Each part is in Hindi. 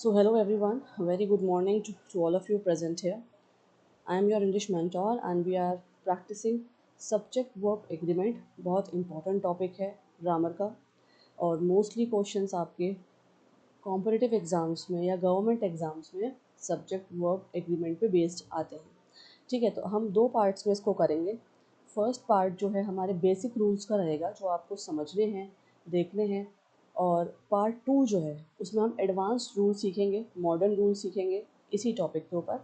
So, hello everyone, very good morning to all of you present here. I am your English mentor and we are practicing subject verb agreement. बहुत important topic है ग्रामर का और मोस्टली क्वेश्चंस आपके कॉम्पिटिटिव एग्जाम्स में या गवर्नमेंट एग्जाम्स में सब्जेक्ट वर्ब एग्रीमेंट पे बेस्ड आते हैं। ठीक है, तो हम दो पार्ट्स में इसको करेंगे। फर्स्ट पार्ट जो है हमारे बेसिक रूल्स का रहेगा जो आपको समझने हैं, देखने हैं। और पार्ट टू जो है उसमें हम एडवांस रूल सीखेंगे, मॉडर्न रूल सीखेंगे इसी टॉपिक के ऊपर।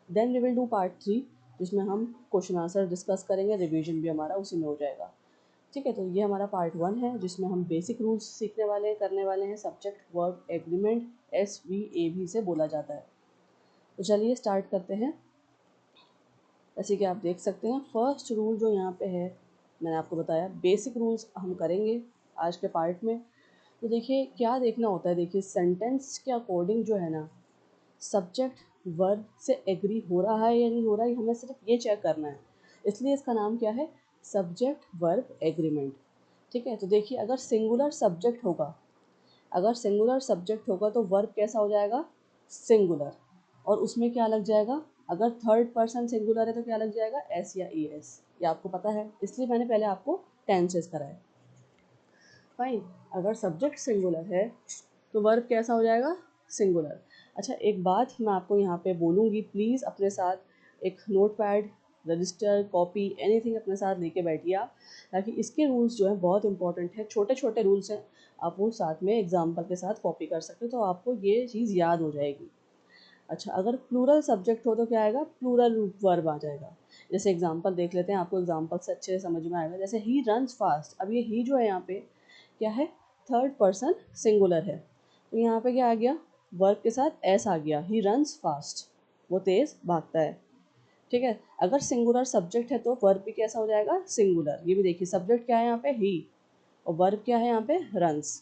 Then we will do part three जिसमें हम क्वेश्चन आंसर डिस्कस करेंगे, रिवीजन भी हमारा उसी में हो जाएगा। ठीक है, तो ये हमारा पार्ट वन है जिसमें हम बेसिक रूल्स सीखने वाले हैं, करने वाले हैं। सब्जेक्ट वर्ब एग्रीमेंट SVAB से बोला जाता है। तो चलिए स्टार्ट करते हैं। जैसे कि आप देख सकते हैं फर्स्ट रूल जो यहाँ पे है, मैंने आपको बताया बेसिक रूल्स हम करेंगे आज के पार्ट में। तो देखिए क्या देखना होता है, देखिए सेंटेंस के अकॉर्डिंग जो है ना सब्जेक्ट वर्ब से एग्री हो रहा है या नहीं हो रहा है, हमें सिर्फ ये चेक करना है। इसलिए इसका नाम क्या है, सब्जेक्ट वर्ब एग्रीमेंट। ठीक है, तो देखिए अगर सिंगुलर सब्जेक्ट होगा, अगर सिंगुलर सब्जेक्ट होगा तो वर्ब कैसा हो जाएगा, सिंगुलर। और उसमें क्या लग जाएगा, अगर थर्ड पर्सन सिंगुलर है तो क्या लग जाएगा, एस या ई एस। ये आपको पता है, इसलिए मैंने पहले आपको टेंसेस कराए। फाइन, अगर सब्जेक्ट सिंगुलर है तो वर्ब कैसा हो जाएगा, सिंगुलर। अच्छा एक बात मैं आपको यहाँ पे बोलूँगी, प्लीज़ अपने साथ एक note pad, register, copy, anything अपने साथ लेके बैठिए आप, ताकि इसके रूल्स जो हैं बहुत इंपॉर्टेंट है। छोटे छोटे रूल्स हैं, आप वो साथ में एग्जाम्पल के साथ कॉपी कर सकते हो तो आपको ये चीज़ याद हो जाएगी। अच्छा अगर प्लूरल सब्जेक्ट हो तो क्या आएगा, प्लूरल वर्ब आ जाएगा। जैसे एग्जांपल देख लेते हैं, आपको एग्जांपल से अच्छे से समझ में आएगा। जैसे ही रन्स फास्ट, अब ये ही जो है यहाँ पे क्या है, थर्ड पर्सन सिंगुलर है, तो यहाँ पे क्या आ गया, वर्ब के साथ एस आ गया, ही रन्स फास्ट, वो तेज़ भागता है। ठीक है, अगर सिंगुलर सब्जेक्ट है तो वर्ब भी कैसा हो जाएगा, सिंगुलर। ये भी देखिए सब्जेक्ट क्या है यहाँ पे, ही, और वर्ब क्या है यहाँ पे, रन्स।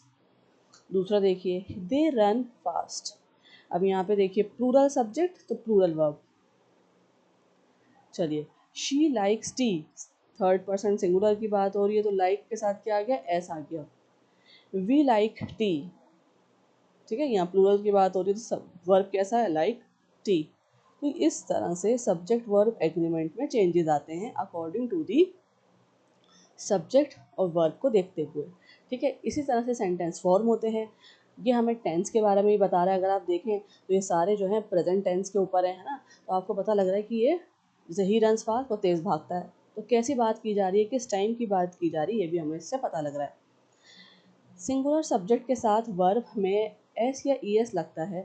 दूसरा देखिए दे रन फास्ट, अब यहाँ पे देखिए प्लूरल सब्जेक्ट तो प्लूरल वर्ब। चलिए she likes T, third person singular की बात हो रही है तो लाइक के साथ क्या आ गया, एस आ गया। वी लाइक टी, ठीक है, यहाँ प्लूरल की बात हो रही है तो सब वर्ब कैसा है, लाइक टी। तो इस तरह से सब्जेक्ट वर्ब एग्रीमेंट में चेंजेस आते हैं अकॉर्डिंग टू दी सब्जेक्ट और वर्ब को देखते हुए। ठीक है, इसी तरह से सेंटेंस फॉर्म होते हैं। ये हमें टेंस के बारे में ही बता रहा है। अगर आप देखें तो ये सारे जो हैं प्रेजेंट टेंस के ऊपर है ना, तो आपको पता लग रहा है कि ये जैसे ही रन्स फास्ट तो तेज़ भागता है, तो कैसी बात की जा रही है, किस टाइम की बात की जा रही है, ये भी हमें इससे पता लग रहा है। सिंगुलर सब्जेक्ट के साथ वर्ब में एस या ई एस लगता है,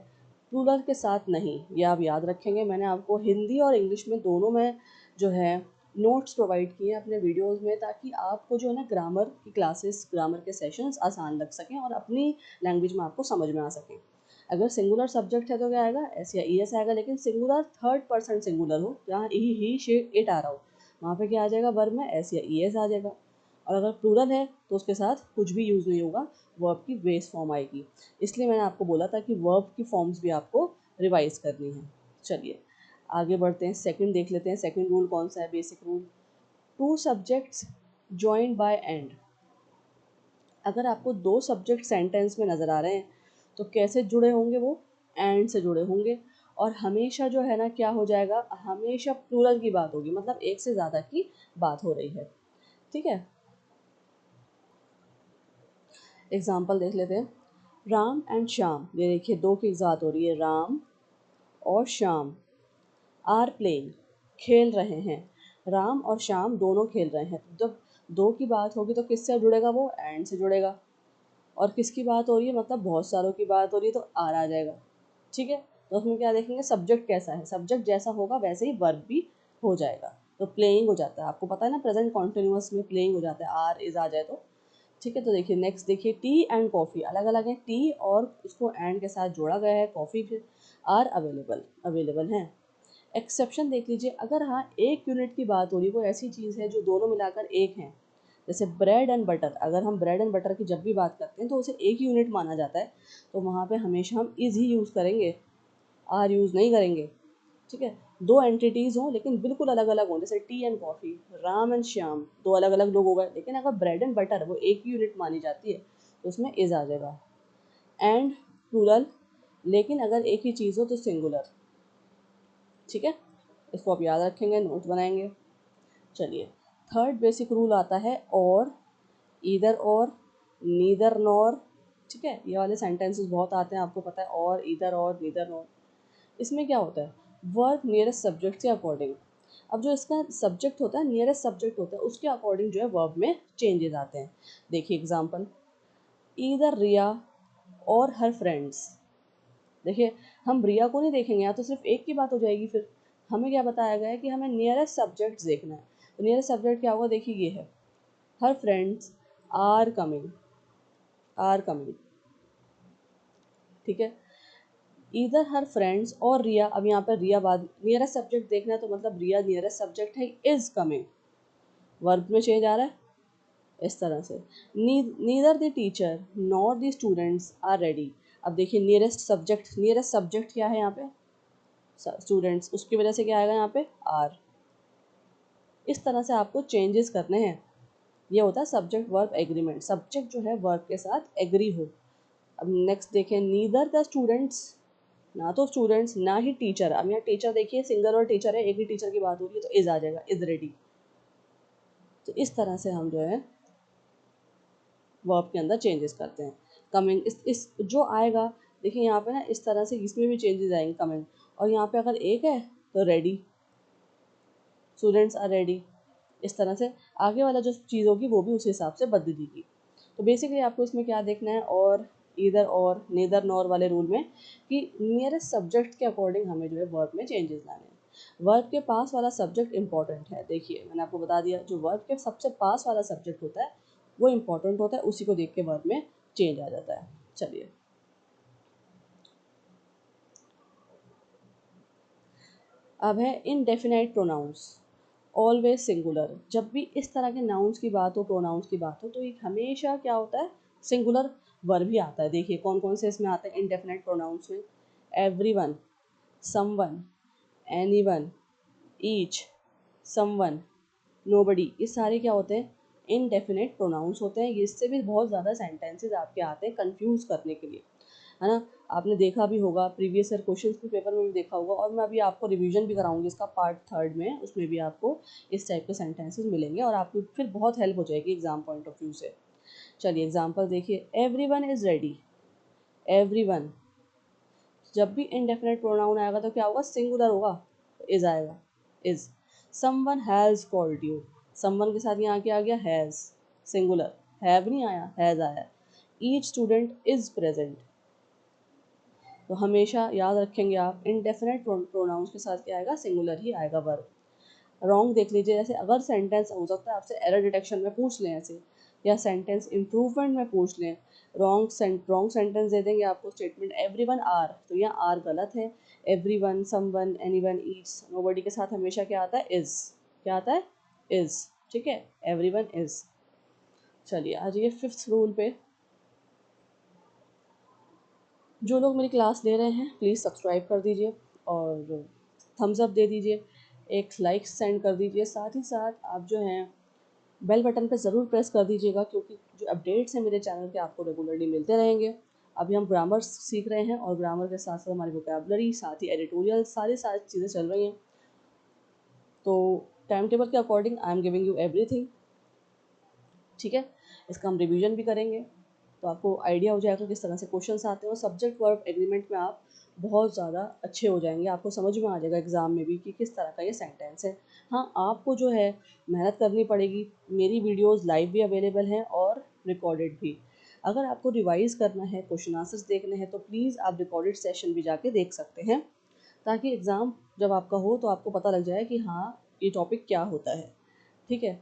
प्लूरल के साथ नहीं। ये आप याद रखेंगे, मैंने आपको हिंदी और इंग्लिश में दोनों में जो है नोट्स प्रोवाइड किए हैं अपने वीडियोस में, ताकि आपको जो है ना ग्रामर की क्लासेस, ग्रामर के सेशंस आसान लग सकें और अपनी लैंग्वेज में आपको समझ में आ सकें। अगर सिंगुलर सब्जेक्ट है तो क्या आएगा, एस या ई एस आएगा, लेकिन सिंगुलर थर्ड पर्सन सिंगुलर हो, जहाँ ही शी इट आ रहा हो, वहाँ पे क्या आ जाएगा, वर्ब में एस या ई एस आ जाएगा। और अगर प्लूरल है तो उसके साथ कुछ भी यूज़ नहीं होगा, वर्ब की बेस फॉर्म आएगी। इसलिए मैंने आपको बोला था कि वर्ब की फॉर्म्स भी आपको रिवाइज करनी है। चलिए आगे बढ़ते हैं, सेकंड देख लेते हैं। सेकंड रूल कौन सा है, basic rule, two subjects joined by and. अगर आपको दो सब्जेक्ट सेंटेंस में नज़र आ रहे हैं तो कैसे जुड़े होंगे, वो एंड से जुड़े होंगे। और हमेशा जो है ना क्या हो जाएगा, हमेशा प्लूरल की बात होगी, मतलब एक से ज़्यादा की बात हो रही है। ठीक है, एग्जाम्पल देख लेते हैं। राम एंड श्याम, ये देखिए दो की बात हो रही है, राम और श्याम आर प्लेइंग, खेल रहे हैं। राम और श्याम दोनों खेल रहे हैं, जब दो की बात होगी तो किससे जुड़ेगा, वो एंड से जुड़ेगा। और किसकी बात हो रही है, मतलब बहुत सारों की बात हो रही है तो आर आ जाएगा। ठीक है, तो उसमें क्या देखेंगे, सब्जेक्ट कैसा है, सब्जेक्ट जैसा होगा वैसे ही वर्ब भी हो जाएगा। तो प्लेइंग हो जाता है, आपको पता है ना प्रेजेंट कॉन्टिन्यूअस में प्लेइंग हो जाता है, आर इज आ जाए तो। ठीक है, तो देखिए नेक्स्ट देखिए, टी एंड कॉफ़ी अलग अलग है, टी और उसको एंड के साथ जोड़ा गया है, कॉफ़ी फिर आर अवेलेबल, अवेलेबल हैं। एक्सेप्शन देख लीजिए, अगर हाँ एक यूनिट की बात हो रही है, कोई ऐसी चीज़ है जो दोनों मिलाकर एक है, जैसे ब्रेड एंड बटर, अगर हम ब्रेड एंड बटर की जब भी बात करते हैं तो उसे एक यूनिट माना जाता है, तो वहाँ पे हमेशा हम इज़ ही यूज़ करेंगे, आर यूज़ नहीं करेंगे। ठीक है, दो एंटिटीज़ हों लेकिन बिल्कुल अलग अलग हों, जैसे T and coffee, Ram and Shyam, दो अलग अलग लोग हो गए, लेकिन अगर ब्रेड एंड बटर वो एक ही यूनिट मानी जाती है तो उसमें इज़ आ जाएगा। एंड प्लूरल, लेकिन अगर एक ही चीज़ हो तो सिंगुलर। ठीक है, इसको आप याद रखेंगे, नोट बनाएंगे। चलिए, थर्ड बेसिक रूल आता है और, ईदर और, नीदर नॉर। ठीक है, ये वाले सेंटेंसेस बहुत आते हैं, आपको पता है, और नीदर नॉर। इसमें क्या होता है, वर्ब नियरेस्ट सब्जेक्ट के अकॉर्डिंग। अब जो इसका सब्जेक्ट होता है, नियरेस्ट सब्जेक्ट होता है, उसके अकॉर्डिंग जो है वर्ब में चेंजेस आते हैं। देखिए एग्जांपल, ईदर रिया और हर फ्रेंड्स। देखिए, हम रिया को नहीं देखेंगे, यहाँ तो सिर्फ एक की बात हो जाएगी। फिर हमें क्या बताया गया है कि हमें नियरेस्ट सब्जेक्ट देखना है। तो नियरेस्ट सब्जेक्ट क्या होगा, देखिए ये है, her friends are coming, are coming. ठीक है, इधर हर फ्रेंड्स और रिया। अब यहाँ पर रिया बाद नियरेस्ट सब्जेक्ट देखना है, तो मतलब रिया नियरेस्ट सब्जेक्ट है, इज कमिंग, वर्ब में चेंज आ रहा है इस तरह से। Neither the teacher nor the students are ready. अब देखिए, नियरेस्ट सब्जेक्ट क्या है यहाँ पे, स्टूडेंट्स, उसकी वजह से क्या आएगा यहाँ पे, आर। इस तरह से आपको चेंजेस करने हैं। ये होता है सब्जेक्ट वर्ब एग्रीमेंट, सब्जेक्ट जो है वर्ब के साथ एग्री हो। अब नेक्स्ट देखें, नीदर द स्टूडेंट्स, ना तो स्टूडेंट्स ना ही टीचर। अब यहाँ टीचर देखिए, सिंगल और टीचर है, एक ही टीचर की बात हो रही है, तो इज आ जाएगा, इज रेडी। तो इस तरह से हम जो है वर्ब के अंदर चेंजेस करते हैं। कमिंग, इस जो आएगा, देखिए यहाँ पे ना इस तरह से इसमें भी चेंजेस आएंगे, कमिंग। और यहाँ पे अगर एक है तो रेडी, स्टूडेंट्स आर रेडी। इस तरह से आगे वाला जो चीज़ होगी वो भी उस हिसाब से बदलेगी। तो बेसिकली आपको इसमें क्या देखना है, और, ईदर और, नेदर नॉर वाले रूल में, कि नियरेस्ट सब्जेक्ट के अकॉर्डिंग हमें जो है वर्ब में चेंजेस लाने हैं। वर्ब के पास वाला सब्जेक्ट इंपॉर्टेंट है। देखिए मैंने आपको बता दिया, जो वर्ब के सबसे पास वाला सब्जेक्ट होता है वो इंपॉर्टेंट होता है, उसी को देख के वर्ब में चेंज आ जाता है। चलिए, अब है इनडेफिनाइट प्रोनाउंस, ऑलवेज सिंगुलर। जब भी इस तरह के नाउन्स की बात हो, प्रोनाउंस की बात हो, तो एक हमेशा क्या होता है, सिंगुलर वर्ब ही आता है। देखिए कौन कौन से इसमें आते हैं इनडेफिनाइट प्रोनाउंस में, everyone, someone, anyone, each, someone, nobody. ये सारे क्या होते हैं, इनडेफिनाइट प्रोनाउंस होते हैं। इससे भी बहुत ज़्यादा सेंटेंसेस आपके आते हैं कंफ्यूज करने के लिए, है ना। आपने देखा भी होगा, प्रीवियस ईयर क्वेश्चन के पेपर में भी देखा होगा, और मैं अभी आपको रिवीजन भी कराऊंगी इसका पार्ट थर्ड में, उसमें भी आपको इस टाइप के सेंटेंसेस मिलेंगे और आपको फिर बहुत हेल्प हो जाएगी एग्जाम पॉइंट ऑफ व्यू से। चलिए एग्जाम्पल देखिए, एवरीवन इज रेडी, एवरीवन। जब भी इनडेफिनेट प्रोनाउन आएगा तो क्या होगा, सिंगुलर होगा, तो इज आएगा, is. Someone has called you, someone के साथ यहाँ क्या आ गया, हैज, सिंगुलर, हैव नहीं आया, हैज आया। Each student is present. तो हमेशा याद रखेंगे आप, इनडेफिनेट प्रोनाउंस के साथ क्या आएगा, सिंगुलर ही आएगा वर्ब। रॉन्ग देख लीजिए, जैसे अगर सेंटेंस हो सकता है आपसे एरर डिटेक्शन में पूछ लें ऐसे, या सेंटेंस इम्प्रूवमेंट में पूछ लें, रॉन्ग सेंटेंस दे देंगे आपको स्टेटमेंट, एवरीवन आर, तो यहाँ आर गलत है। Everyone, someone, anyone, each, nobody के साथ हमेशा क्या आता है, इज। क्या आता है, इज। ठीक है, एवरीवन इज। चलिए आ जाइए फिफ्थ रूल पे। जो लोग मेरी क्लास ले रहे हैं प्लीज़ सब्सक्राइब कर दीजिए और थम्स अप दे दीजिए, एक लाइक सेंड कर दीजिए। साथ ही साथ आप जो हैं बेल बटन पर ज़रूर प्रेस कर दीजिएगा, क्योंकि जो अपडेट्स हैं मेरे चैनल के आपको रेगुलरली मिलते रहेंगे। अभी हम ग्रामर सीख रहे हैं और ग्रामर के साथ साथ हमारी वोकेबलरी, साथ ही एडिटोरियल, सारी चीज़ें चल रही हैं। तो टाइम टेबल के according I am giving you everything. ठीक है, इसका हम रिवीजन भी करेंगे, तो आपको आइडिया हो जाएगा किस तरह से क्वेश्चंस आते हैं, और सब्जेक्ट वर्ब एग्रीमेंट में आप बहुत ज़्यादा अच्छे हो जाएंगे। आपको समझ में आ जाएगा एग्ज़ाम में भी कि किस तरह का ये सेंटेंस है। हाँ, आपको जो है मेहनत करनी पड़ेगी। मेरी वीडियोस लाइव भी अवेलेबल हैं और रिकॉर्डेड भी। अगर आपको रिवाइज़ करना है, क्वेश्चन आंसर्स देखने हैं, तो प्लीज़ आप रिकॉर्डेड सेशन भी जाके देख सकते हैं, ताकि एग्ज़ाम जब आपका हो तो आपको पता लग जाए कि हाँ ये टॉपिक क्या होता है। ठीक है,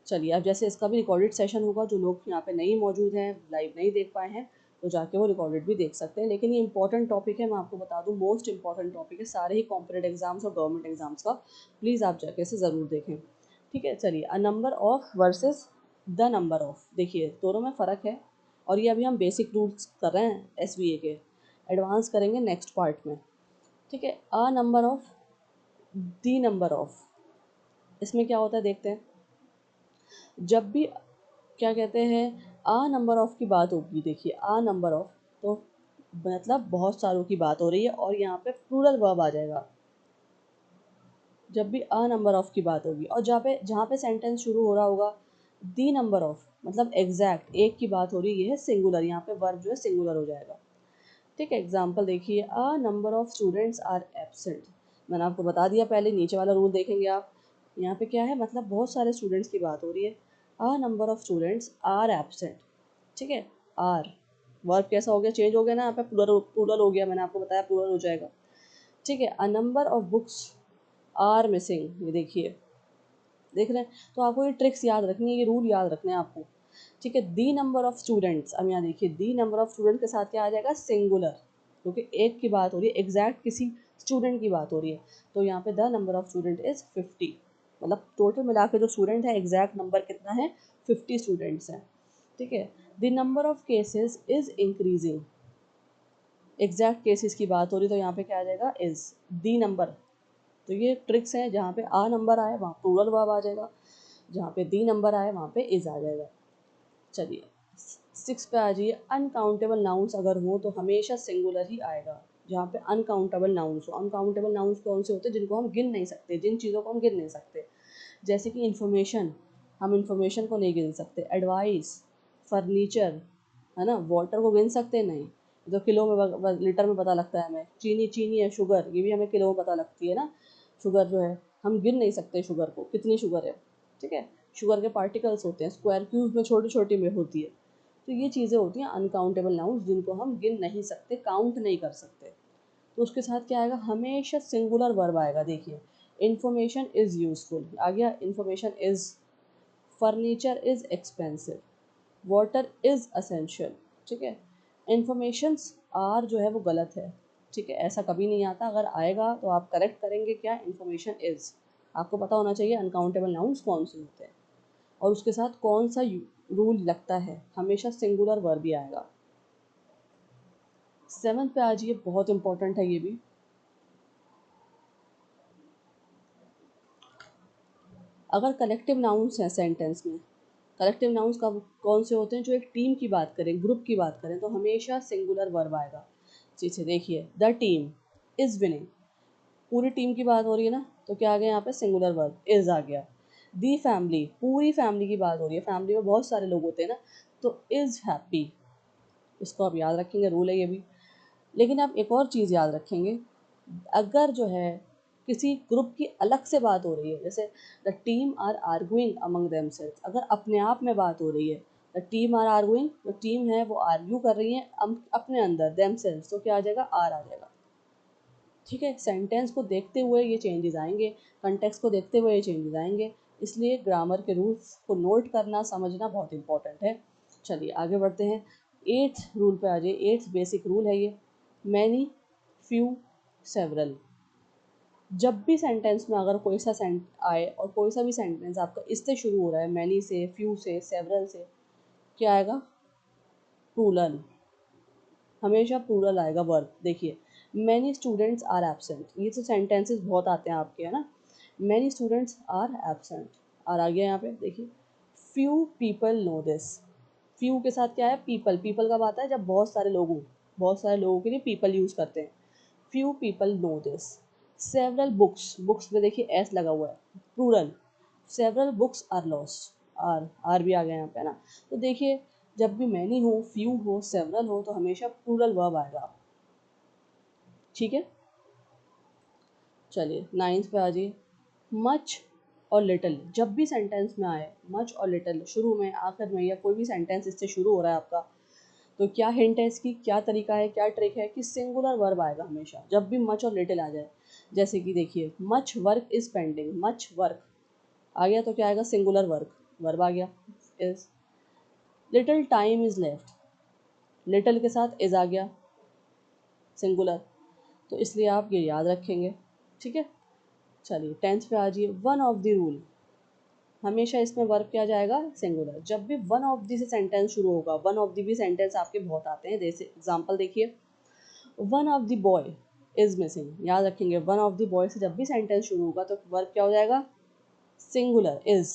चलिए अब जैसे इसका भी रिकॉर्डेड सेशन होगा, जो लोग यहाँ पे नहीं मौजूद हैं, लाइव नहीं देख पाए हैं, तो जाके वो रिकॉर्डेड भी देख सकते हैं। लेकिन ये इंपॉर्टेंट टॉपिक है, मैं आपको बता दूँ, मोस्ट इंपॉर्टेंट टॉपिक है सारे ही कॉम्पिटेटिव एग्जाम्स और गवर्नमेंट एग्जाम्स का। प्लीज़ आप जाके इसे ज़रूर देखें। ठीक है, चलिए, अ number of versus the number of, देखिए दोनों में फ़र्क है, और ये अभी हम बेसिक रूल्स कर रहे हैं SVA के, एडवांस करेंगे नेक्स्ट पार्ट में। ठीक है, a number of, the number of, इसमें क्या होता है देखते हैं। जब भी क्या कहते हैं, आ नंबर ऑफ की बात होगी, देखिए आ नंबर ऑफ, तो मतलब बहुत सारों की बात हो रही है और यहाँ पे प्लूरल वर्ब आ जाएगा जब भी अ नंबर ऑफ की बात होगी। और जहाँ पे सेंटेंस शुरू हो रहा होगा दी नंबर ऑफ, मतलब एग्जैक्ट एक की बात हो रही है, ये है सिंगुलर, यहाँ पे वर्ब जो है सिंगुलर हो जाएगा। ठीक है, एग्जाम्पल देखिए, a number of students are absent. मैंने आपको बता दिया पहले, नीचे वाला रूल देखेंगे आप, यहाँ पे क्या है, मतलब बहुत सारे स्टूडेंट्स की बात हो रही है। A number of students are absent. ठीक है, आर वर्ब कैसा हो गया, चेंज हो गया ना, यहाँ पे प्लूरल प्लूरल हो गया, मैंने आपको बताया प्लूरल हो जाएगा। ठीक है, a number of books are missing, ये देखिए, देख रहे हैं। तो आपको ये ट्रिक्स याद रखनी है, ये रूल याद रखने हैं आपको। ठीक है, दी नंबर ऑफ स्टूडेंट्स, अब यहाँ देखिए दी नंबर ऑफ स्टूडेंट के साथ क्या आ जाएगा, सिंगुलर, क्योंकि एक की बात हो रही है, एग्जैक्ट किसी स्टूडेंट की बात हो रही है। तो यहाँ पे the number of student is 50, मतलब टोटल मिला के जो स्टूडेंट है एग्जैक्ट नंबर कितना है, 50 स्टूडेंट्स हैं। ठीक है, the number of cases is increasing, exact cases की बात हो रही है, तो यहाँ पे क्या आ जाएगा, इज दी नंबर। तो ये ट्रिक्स हैं, जहाँ पे आ नंबर आए वहाँ प्लूरल वर्ब आ जाएगा, जहाँ पे दी नंबर आए वहाँ पे इज आ जाएगा। चलिए 6 पे आ जाइए, अनकाउंटेबल नाउन्स अगर हो तो हमेशा सिंगुलर ही आएगा। जहाँ पे अनकाउंटेबल नाउन्स हो, अनकाउंटेबल नाउन्स कौन से होते हैं, जिनको हम गिन नहीं सकते, जिन चीज़ों को हम गिन नहीं सकते, जैसे कि इंफॉर्मेशन, हम इंफॉर्मेशन को नहीं गिन सकते, एडवाइस, फर्नीचर, है ना, वाटर को गिन सकते नहीं, जो किलो में लीटर में पता लगता है हमें, चीनी चीनी है, शुगर ये भी हमें किलो में पता लगती है ना, शुगर जो है हम गिन नहीं सकते शुगर को, कितनी शुगर है। ठीक है, शुगर के पार्टिकल्स होते हैं, स्क्वायर क्यूब में छोटी छोटी में होती है। तो ये चीज़ें होती हैं अनकाउंटेबल नाउन्स, जिनको हम गिन नहीं सकते, काउंट नहीं कर सकते। तो उसके साथ क्या आएगा, हमेशा सिंगुलर वर्ब आएगा। देखिए, इंफॉर्मेशन इज़ यूजफुल आ गया, information is, furniture is expensive, water is essential. ठीक है, इन्फॉर्मेशंस आर जो है वो गलत है। ठीक है, ऐसा कभी नहीं आता, अगर आएगा तो आप करेक्ट करेंगे क्या, इन्फॉर्मेशन इज़। आपको पता होना चाहिए अनकाउंटेबल नाउन्स कौन से होते हैं और उसके साथ कौन सा रूल लगता है, हमेशा सिंगुलर वर्ब ही आएगा। 7 पे आ जाइए, बहुत इंपॉर्टेंट है ये भी। अगर कलेक्टिव नाउन्स हैं सेंटेंस में, कलेक्टिव नाउन्स का कौन से होते हैं, जो एक टीम की बात करें, ग्रुप की बात करें, तो हमेशा सिंगुलर वर्ब आएगा। जैसे देखिए, द टीम इज़ विनिंग, पूरी टीम की बात हो रही है ना, तो क्या आ गया यहाँ पे, सिंगुलर वर्ब इज़ आ गया। दी फैमिली, पूरी फैमिली की बात हो रही है, फैमिली में बहुत सारे लोग होते हैं ना, तो इज़ हैप्पी। इसको आप याद रखेंगे, रूल है ये भी। लेकिन आप एक और चीज़ याद रखेंगे, अगर जो है किसी ग्रुप की अलग से बात हो रही है, जैसे the team are arguing among themselves, अगर अपने आप में बात हो रही है, द टीम आर आर्गुइंग, जो टीम है वो आर्ग्यू कर रही है अपने अंदर, देमसेल्फ, तो क्या आ जाएगा, आर आ जाएगा। ठीक है, सेंटेंस को देखते हुए ये चेंजेस आएंगे, कंटेक्स्ट को देखते हुए ये चेंजेस आएंगे, इसलिए ग्रामर के रूल्स को नोट करना समझना बहुत इंपॉर्टेंट है। चलिए आगे बढ़ते हैं, 8th रूल पे आ जाइए। 8th बेसिक रूल है ये, मैनी, फ्यू, सेवरल। जब भी सेंटेंस में अगर कोई सा सेंट आए और कोई सा भी सेंटेंस आपका इससे शुरू हो रहा है, मैनी से, फ्यू से, सेवरल से, क्या आएगा, प्लूरल, हमेशा प्लूरल आएगा वर्ब। देखिए, मैनी स्टूडेंट्स आर एब्सेंट, ये तो सेंटेंसेस बहुत आते हैं आपके, है ना, मैनी स्टूडेंट्स आर एब्सेंट, और आ गया यहाँ पे देखिए, few people know this, few के साथ क्या है, पीपल, पीपल कब आता है, जब बहुत सारे लोग हों, बहुत सारे लोगों के लिए पीपल यूज़ करते हैं, few people know this. Several books, books में देखिए एस लगा हुआ है, plural, several books are lost, are भी आ गया यहाँ पे, है ना। तो देखिए, जब भी मैनी हो, फ्यू हो, सेवरल हो, तो हमेशा प्लूरल वर्ब आएगा। ठीक है, चलिए 9th पे आ जाइए, मच और लिटिल, जब भी सेंटेंस में आए मच और लिटिल, शुरू में, आखिर में, या कोई भी सेंटेंस इससे शुरू हो रहा है आपका, तो क्या हिंट है इसकी, क्या तरीका है, क्या ट्रिक है, कि सिंगुलर वर्ब आएगा हमेशा जब भी मच और लिटिल आ जाए। जैसे कि देखिए, much work is pending, much work आ गया तो क्या आएगा, सिंगुलर वर्क, वर्ब आ गया is. Little time is left, little के साथ इज आ गया, सिंगुलर, तो इसलिए आप ये याद रखेंगे। ठीक है, चलिए 10th पे आ जाइए, वन ऑफ द रूल, हमेशा इसमें वर्ब क्या जाएगा, सिंगुलर, जब भी वन ऑफ द से सेंटेंस शुरू होगा, वन ऑफ द भी सेंटेंस आपके बहुत आते हैं, जैसे एग्जांपल देखिए, one of the boy is missing, याद रखेंगे, वन ऑफ द बॉय से जब भी सेंटेंस शुरू होगा तो वर्ब क्या हो जाएगा, singular, is.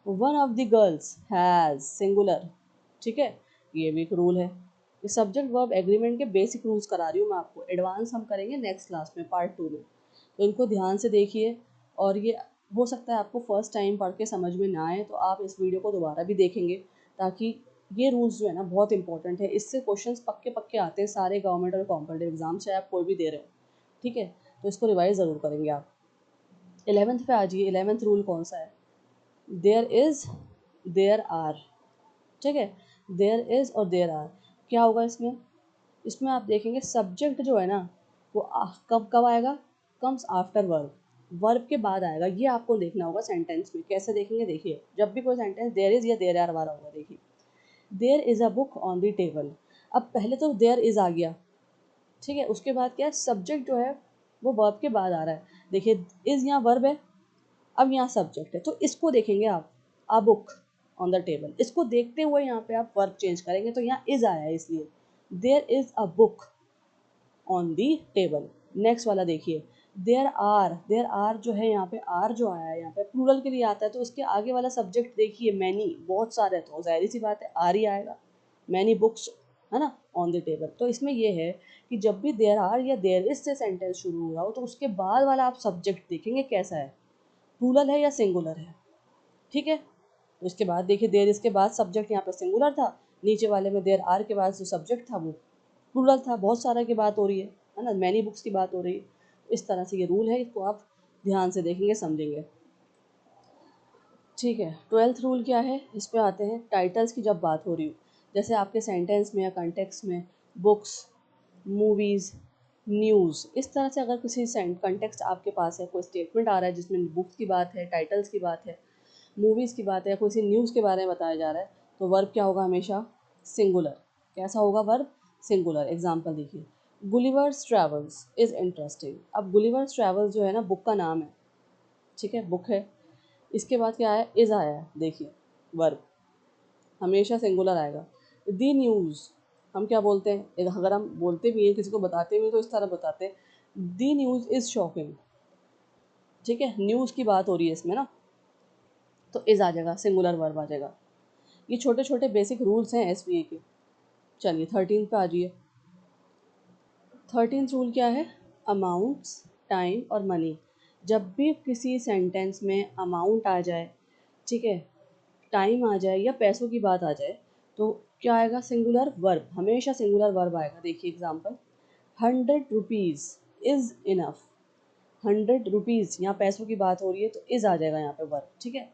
One of the girls has, singular. ठीक है, ये भी एक रूल है। ये सब्जेक्ट वर्ब एग्रीमेंट के बेसिक रूल्स करा रही हूँ मैं आपको, एडवांस हम करेंगे नेक्स्ट क्लास में पार्ट 2 में। तो इनको ध्यान से देखिए, और ये हो सकता है आपको फर्स्ट टाइम पढ़ के समझ में ना आए तो आप इस वीडियो को दोबारा भी देखेंगे, ताकि ये रूल्स जो है ना बहुत इंपॉर्टेंट है। इससे क्वेश्चंस पक्के पक्के आते हैं सारे गवर्नमेंट और कॉम्पिटेटिव एग्जाम, चाहे आप कोई भी दे रहे हो, ठीक है। तो इसको रिवाइज ज़रूर करेंगे आप। 11th पे आ जाइए। 11th रूल कौन सा है? देयर इज़, देयर आर, ठीक है। देयर इज़ और देयर आर क्या होगा इसमें? इसमें आप देखेंगे सब्जेक्ट जो है ना वो कब कब आएगा? कम्स आफ्टर वर्ब, वर्ब के बाद आएगा। ये आपको देखना होगा सेंटेंस में। कैसे देखेंगे? देखिए, जब भी कोई सेंटेंस देयर इज़ या देयर आर वाला होगा, देखिए there is a book on the table. अब पहले तो देयर इज़ आ गया, ठीक है। उसके बाद क्या है? सब्जेक्ट जो है वो वर्ब के बाद आ रहा है। देखिए इज़ यहाँ वर्ब है, अब यहाँ सब्जेक्ट है, तो इसको देखेंगे आप, अ बुक ऑन द टेबल। इसको देखते हुए यहाँ पे आप वर्ब चेंज करेंगे, तो यहाँ इज आया है इसलिए there is a book on the table. Next वाला देखिए, देयर आर जो है यहाँ पे, आर जो आया है यहाँ पे प्लूरल के लिए आता है, तो उसके आगे वाला सब्जेक्ट देखिए मैनी, बहुत सारे, तो जाहिर सी बात है आर ही आएगा। मैनी बुक्स, है ना, ऑन द टेबल। तो इसमें ये है कि जब भी देयर आर या देयर इज से सेंटेंस शुरू हुआ हो तो उसके बाद वाला आप सब्जेक्ट देखेंगे कैसा है, प्लूरल है या सिंगुलर है, ठीक है। तो इसके बाद देखिए देयर इसके बाद सब्जेक्ट यहाँ पे सिंगुलर था, नीचे वाले में देयर आर के बाद जो सब्जेक्ट था वो प्लूरल था, बहुत सारा की बात हो रही है ना, मैनी बुक्स की बात हो रही है। इस तरह से ये रूल है, इसको आप ध्यान से देखेंगे समझेंगे, ठीक है। 12th रूल क्या है? इस पे आते हैं टाइटल्स की जब बात हो रही हो, जैसे आपके सेंटेंस में या कंटेक्स्ट में बुक्स, मूवीज़, न्यूज़, इस तरह से अगर किसी कंटेक्स्ट आपके पास है, कोई स्टेटमेंट आ रहा है जिसमें बुक्स की बात है, टाइटल्स की बात है, मूवीज़ की बात है, या कोई सी न्यूज़ के बारे में बताया जा रहा है, तो वर्ब क्या होगा? हमेशा सिंगुलर। कैसा होगा वर्ब? सिंगुलर। एग्जाम्पल देखिए, गुलिवर्स ट्रैवल्स इज़ इंटरेस्टिंग। अब गुलिवर्स ट्रैवल्स जो है ना बुक का नाम है, ठीक है, बुक है। इसके बाद क्या है? इज़ आया है, देखिए वर्ब हमेशा सिंगुलर आएगा। दी न्यूज़, हम क्या बोलते हैं, अगर हम बोलते भी हैं किसी को बताते हुए तो इस तरह बताते हैं, दी न्यूज़ इज़ शॉकिंग, ठीक है, न्यूज़ की बात हो रही है इसमें ना, तो इज़ आ जाएगा, सिंगुलर वर्ब आ जाएगा। ये छोटे छोटे बेसिक रूल्स हैं एसवीए के। चलिए 13 पे आ जाइए। 13th रूल क्या है? अमाउंट्स, टाइम और मनी। जब भी किसी सेंटेंस में अमाउंट आ जाए, ठीक है, टाइम आ जाए या पैसों की बात आ जाए, तो क्या आएगा? सिंगुलर वर्ब, हमेशा सिंगुलर वर्ब आएगा। देखिए example, 100 rupees is enough. 100 rupees, यहाँ पैसों की बात हो रही है तो इज़ आ जाएगा यहाँ पे वर्ब, ठीक है।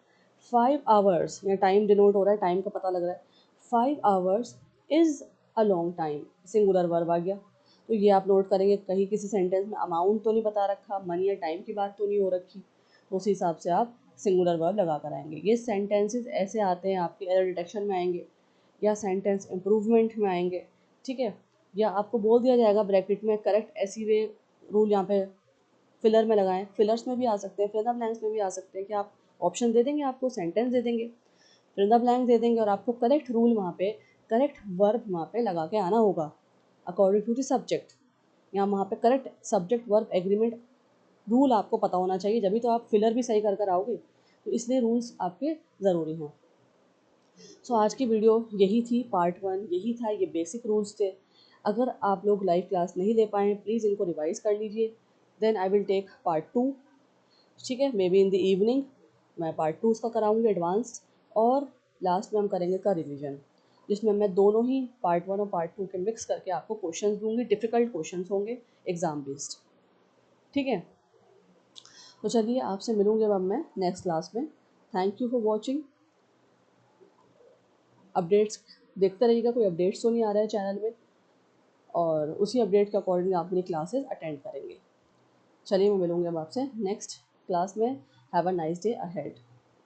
5 आवर्स, यहाँ टाइम डिनोट हो रहा है, टाइम का पता लग रहा है। 5 hours is a long time, singular verb आ गया। तो ये आप नोट करेंगे, कहीं किसी सेंटेंस में अमाउंट तो नहीं बता रखा, मनी या टाइम की बात तो नहीं हो रखी, तो उस हिसाब से आप सिंगुलर वर्ब लगा कर आएंगे। ये सेंटेंसेस ऐसे आते हैं, आपके एरर डिटेक्शन में आएंगे या सेंटेंस इम्प्रूवमेंट में आएंगे, ठीक है। या आपको बोल दिया जाएगा ब्रैकेट में करेक्ट ऐसी वे रूल यहाँ पे फिलर में लगाएं, फिलर्स में भी आ सकते हैं, फिल द ब्लैंक्स में भी आ सकते हैं, कि आप ऑप्शन दे देंगे, आपको सेंटेंस दे देंगे, फिल द ब्लैंक दे देंगे, और आपको करेक्ट रूल वहाँ पे, करेक्ट वर्ब वहाँ पे लगा के आना होगा अकॉर्डिंग टू द सब्जेक्ट। या वहाँ पे correct subject verb agreement rule आपको पता होना चाहिए, जभी तो आप फिलर भी सही कर कर आओगे, तो इसलिए रूल्स आपके ज़रूरी हैं। सो आज की वीडियो यही थी, पार्ट 1 यही था, ये बेसिक रूल्स थे। अगर आप लोग लाइव क्लास नहीं ले पाएँ, प्लीज़ इनको रिवाइज कर लीजिए, then I will take part 2, ठीक है, maybe in the evening मैं पार्ट 2 उसका कराऊंगी एडवांस, और लास्ट में हम करेंगे का रिवीजन, जिसमें मैं दोनों ही पार्ट 1 और पार्ट 2 के मिक्स करके आपको क्वेश्चंस दूंगी, डिफ़िकल्ट क्वेश्चंस होंगे एग्ज़ाम बेस्ड, ठीक है। तो चलिए आपसे मिलूंगी अब मैं नेक्स्ट क्लास में। Thank you for watching. Updates देखते रहिएगा, कोई अपडेट्स तो नहीं आ रहा है चैनल में, और उसी अपडेट के अकॉर्डिंग आप अपनी क्लासेस अटेंड करेंगे। चलिए मैं मिलूंगी अब आपसे नेक्स्ट क्लास में। Have a nice day ahead.